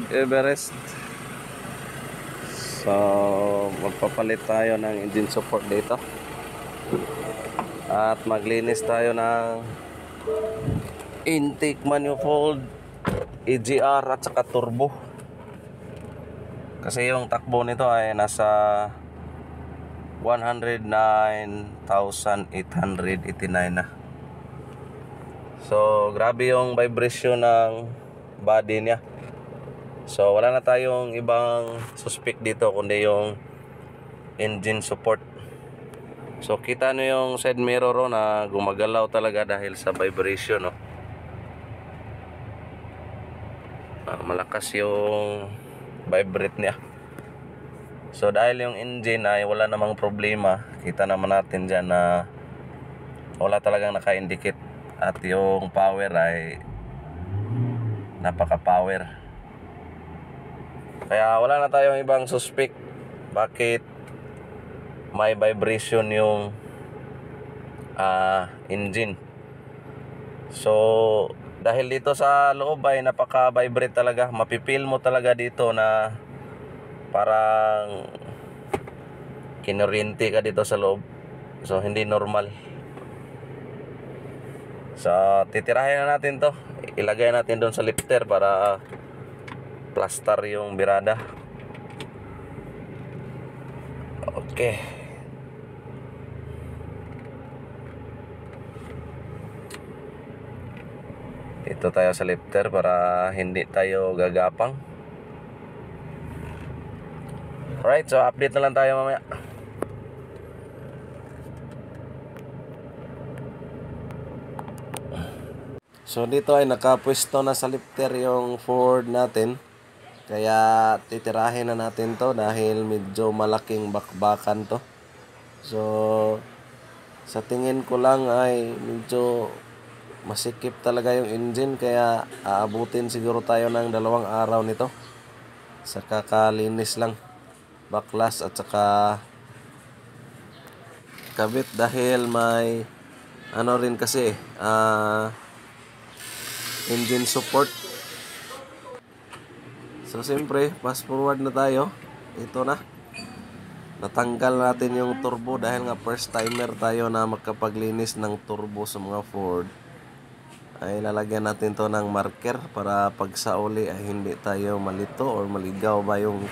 Ford Everest. So magpapalit tayo ng engine support dito at maglinis tayo ng intake manifold, EGR at saka turbo, kasi yung takbo nito ay nasa 109,889 na. So grabe yung vibration ng body niya. So wala na tayong ibang suspect dito kundi yung engine support. So kita nyo yung side mirror na gumagalaw talaga dahil sa vibration, no? Malakas yung vibrate niya. So dahil yung engine ay wala namang problema, kita naman natin dyan na wala talagang naka-indicate at yung power ay napaka-power. Kaya wala na tayong ibang suspect bakit may vibration yung engine. So dahil dito sa loob ay napaka-vibrate talaga. Mapipil mo talaga dito na parang kinuryente ka dito sa loob. So hindi normal. So titirahin na natin to. Ilagay natin doon sa lifter para plaster yung birada. Okay. Dito tayo sa lifter para hindi tayo gagapang. Alright, so update na lang tayo mamaya. So dito ay nakapwesto na sa lifter yung Ford natin. Kaya titirahin na natin to dahil medyo malaking bakbakan to. So sa tingin ko lang ay medyo masikip talaga yung engine, kaya aabutin siguro tayo ng 2 araw nito sa kakalinis lang, baklas at saka kabit, dahil may ano rin kasi engine support. So siyempre fast forward na tayo. Ito na, natanggal natin yung turbo dahil nga first timer tayo na magkapaglinis ng turbo sa mga Ford. Ay lalagyan natin to ng marker para pag sa uli ay hindi tayo malito or maligaw ba yung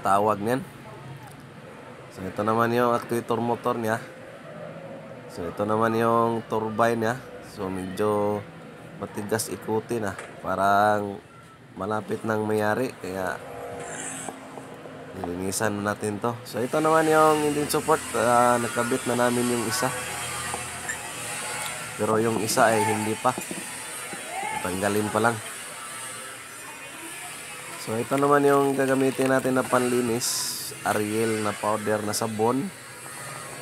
tawag niyan. So ito naman yung actuator motor niya. So ito naman yung turbine niya. So medyo matigas ikutin parang malapit nang mayari, kaya nilinisan natin to. So ito naman yung engine support, nakabit na namin yung isa. Pero yung isa ay hindi pa. Tanggalin pa lang. So ito naman yung gagamitin natin na panlinis. Ariel na powder na sabon.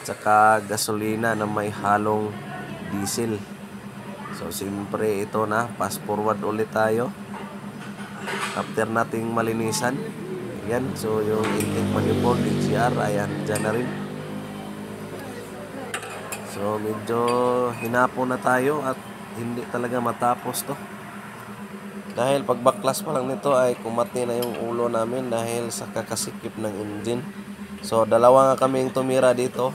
Tsaka gasolina na may halong diesel. So siyempre ito na, fast forward ulit tayo. After nating malinisan. Yan, so yung intake manifold, EGR, ayan, dyan na rin. So medyo hinapo na tayo at hindi talaga matapos to. Dahil pag baklas pa lang nito ay kumati na yung ulo namin dahil sa kakasikip ng engine. So dalawa nga kaming tumira dito.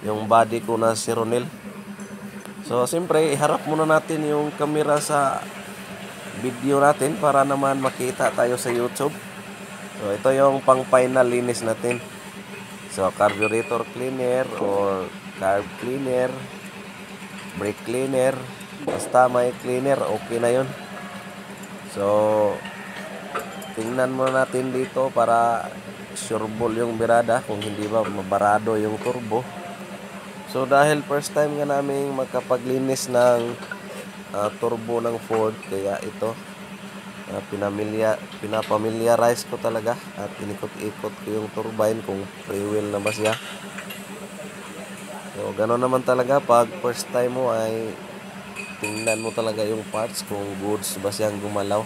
Yung body ko na si Ronel. So siyempre iharap muna natin yung camera sa video natin para naman makita tayo sa YouTube. So ito yung pang final linis natin. So carburetor cleaner or carb cleaner, brake cleaner, basta may cleaner, okay na yun. So tingnan muna natin dito para sureball yung birada kung hindi ba mabarado yung turbo. So dahil first time nga namin magkapaglinis ng turbo ng Ford, kaya ito pinapamiliarize ko talaga at inikot-ikot ko yung turbine kung freewheel na ba siya. So gano'n naman talaga pag first time mo ay tingnan mo talaga yung parts kung goods ba siyang gumalaw.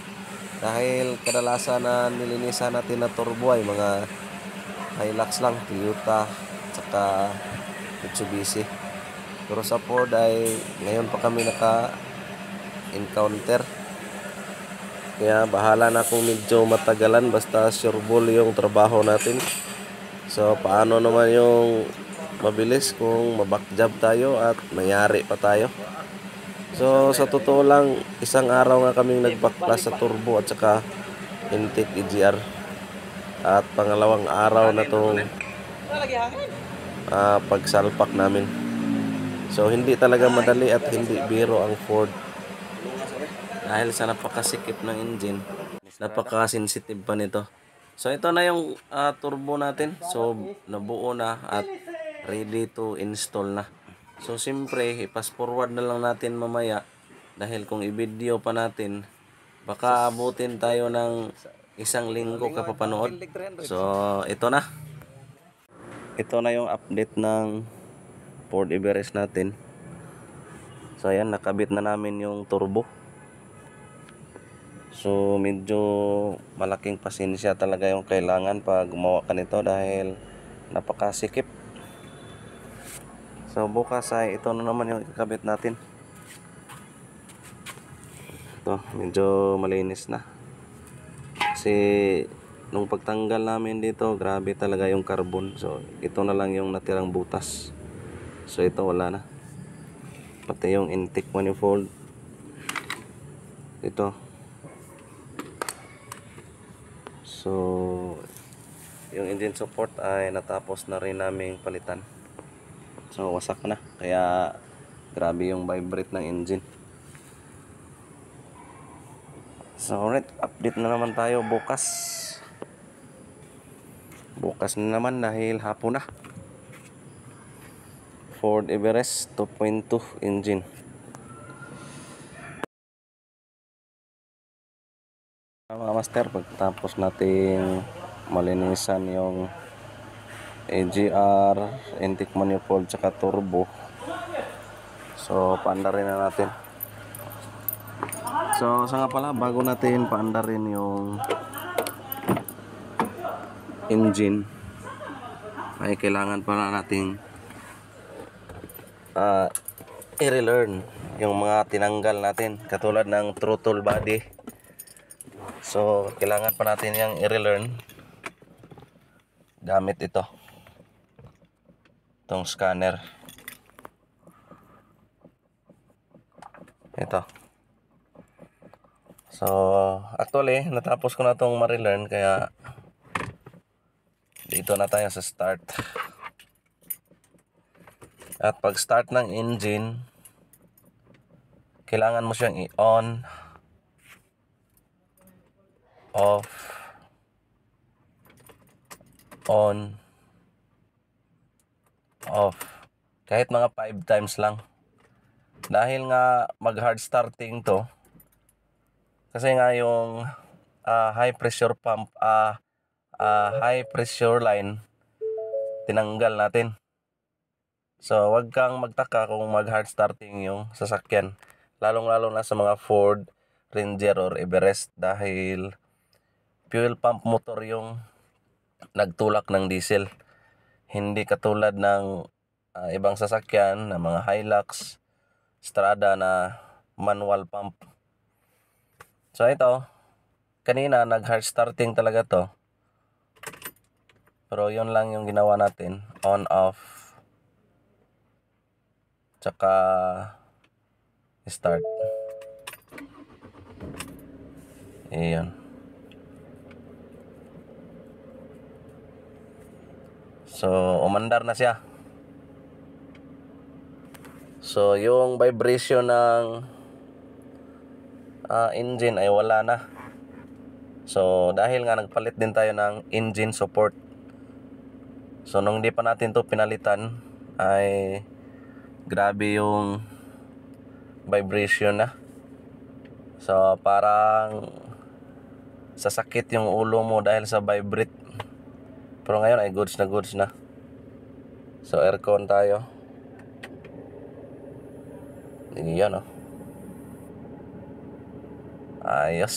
Dahil kadalasan na nilinisan natin na turbo ay mga Hilux lang, Toyota, saka Mitsubishi. Pero sa Ford ay ngayon pa kami naka-encounter. Kaya bahala na kung medyo matagalan basta sureball yung trabaho natin. So paano naman yung mabilis kung mabackjob tayo at mayari pa tayo. So sa totoo lang, isang araw nga kaming nagbacklas sa turbo at saka intake EGR. At pangalawang araw na tong pagsalpak namin. So hindi talaga madali at hindi biro ang Ford. Dahil sa napakasikip ng engine, napaka-sensitive pa nito. So ito na yung turbo natin. So nabuo na at ready to install na. So siyempre, i-pass forward na lang natin mamaya. Dahil kung i-video pa natin, baka abutin tayo ng 1 linggo kapapanood. So ito na. Ito na yung update ng Ford Everest natin. So ayan, nakabit na namin yung turbo. So medyo malaking pasensya talaga yung kailangan pag gumawa ka nito dahil napakasikip. So bukas ay ito na naman yung ikakabit natin. Ito, medyo malinis na. Kasi nung pagtanggal namin dito, grabe talaga yung carbon. So ito na lang yung natirang butas. So ito wala na. Pati yung intake manifold. Ito. So yung engine support ay natapos na rin naming palitan. So wasak na, kaya grabe yung vibrate ng engine. So alright, update na naman tayo bukas. Bukas na naman dahil hapon na. Ford Everest 2.2 engine. Mga master, pagtapos nating malinisan yung AGR, intake manifold, tsaka turbo. So paandarin na natin. So sa nga pala, bago natin paandarin yung engine, ay kailangan pala nating i-relearn yung mga tinanggal natin, katulad ng throttle body. So kailangan pa natin yung i-relearn gamit itong scanner. Ito. So actually natapos ko na itong ma-relearn, kaya dito na tayo sa start. At pag start ng engine, kailangan mo siyang i-on, off, on, off. Kahit mga 5 times lang. Dahil nga mag hard starting to. Kasi nga yung high pressure pump, high pressure line, tinanggal natin. So wag kang magtaka kung mag hard starting yung sasakyan. Lalong-lalo na sa mga Ford Ranger or Everest, dahil fuel pump motor yung nagtulak ng diesel. Hindi katulad ng ibang sasakyan na mga Hilux, Strada na manual pump. So ito, kanina nag hard starting talaga to. Pero yun lang yung ginawa natin, on off, tsaka start. Iyon. So umandar na siya. So yung vibration ng engine ay wala na. So dahil nga nagpalit din tayo ng engine support. So nung di pa natin to pinalitan, ay grabe yung vibration na. So parang sasakit yung ulo mo dahil sa vibrate. Pero ngayon ay goods na. So aircon tayo. Yan oh. Ayos.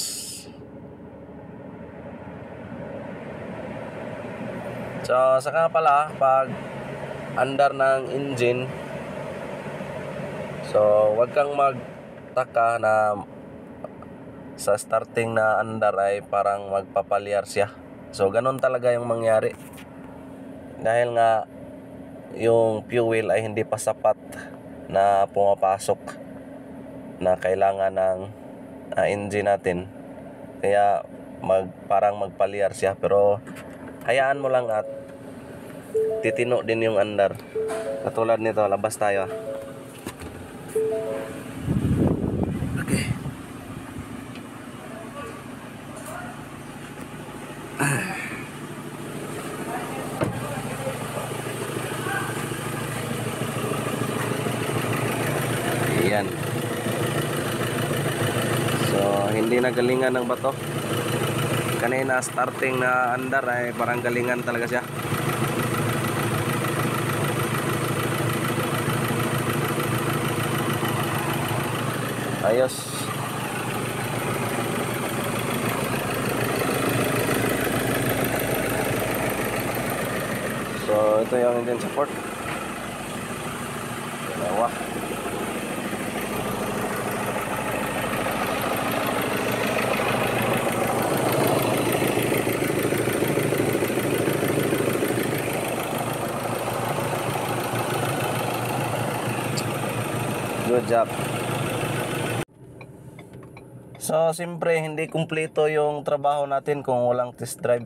So saka pala pag andar ng engine, so wag kang magtaka na sa starting na andar ay parang magpapalyar siya. So ganun talaga yung mangyari. Dahil nga yung fuel ay hindi pa sapat na pumapasok na kailangan ng engine natin. Kaya parang magpalyar siya, pero hayaan mo lang at titino din yung andar. Katulad nito, labas tayo. Okay. Ayan. So, hindi na galingan ng bato. Kanina starting na andar ay parang galingan talaga siya. Ayos. So, ito yung engine support. Dalawa. Good job. So, siyempre, hindi kumpleto yung trabaho natin kung walang test drive.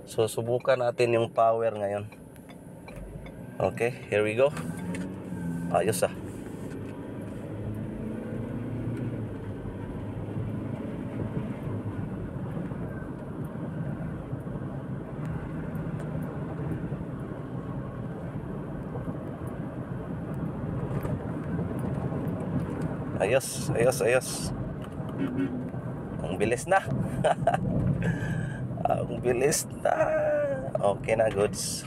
So, subukan natin yung power ngayon. Okay, here we go. Ayos ah. Ayos, ayos, ayos. Ang bilis na. Ang bilis na. Okay na, goods.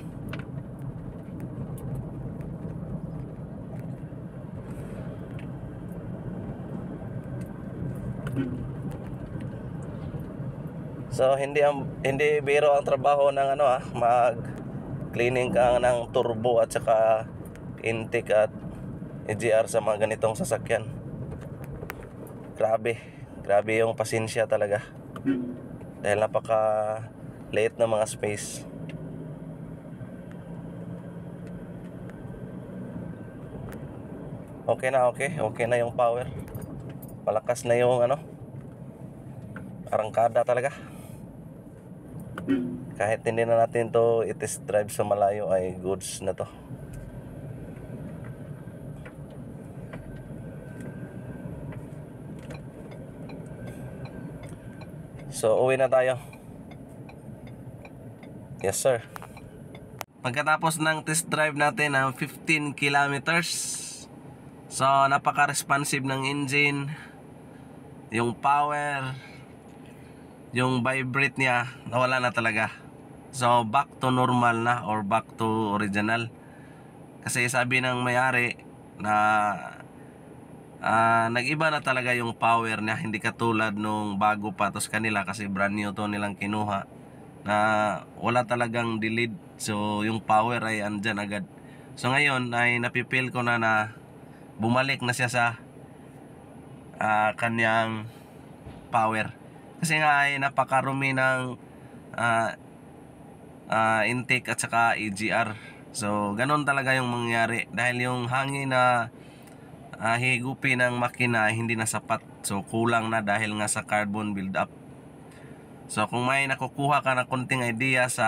So hindi biro ang trabaho ng mag cleaning ka ng turbo at saka intake at EGR sa mga ganitong sasakyan. Grabe yung pasensya talaga. Dahil napaka late na mga space. Okay na yung power. Malakas na yung arangkada talaga. Kahit hindi na natin to i-test drive sa malayo ay goods na to. So uwi na tayo. Yes sir. Pagkatapos ng test drive natin ng 15 kilometers, so napaka-responsive ng engine. Yung power, yung vibrate niya, nawala na talaga. So back to normal na or back to original. Kasi sabi ng may-ari na nag-iba na talaga yung power niya. Hindi katulad nung bago pa tos kanila, kasi brand new to nilang kinuha, na wala talagang delayed. So yung power ay andyan agad. So ngayon ay napipil ko na bumalik na siya sa kanyang power. Kasi nga ay napakarumi ng intake at saka EGR. So ganun talaga yung mangyari. Dahil yung hangin na higupin ng makina ay hindi na sapat. So kulang na dahil nga sa carbon build up. So kung may nakukuha ka na konting idea sa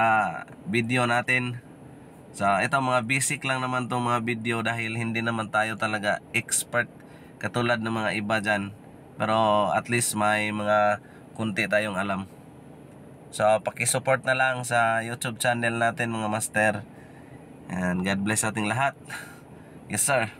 video natin, so ito mga basic lang naman tong mga video, dahil hindi naman tayo talaga expert katulad ng mga iba dyan. Pero at least may mga kunti tayong alam. So pakisupport na lang sa YouTube channel natin mga master. And God bless ating lahat. Yes sir.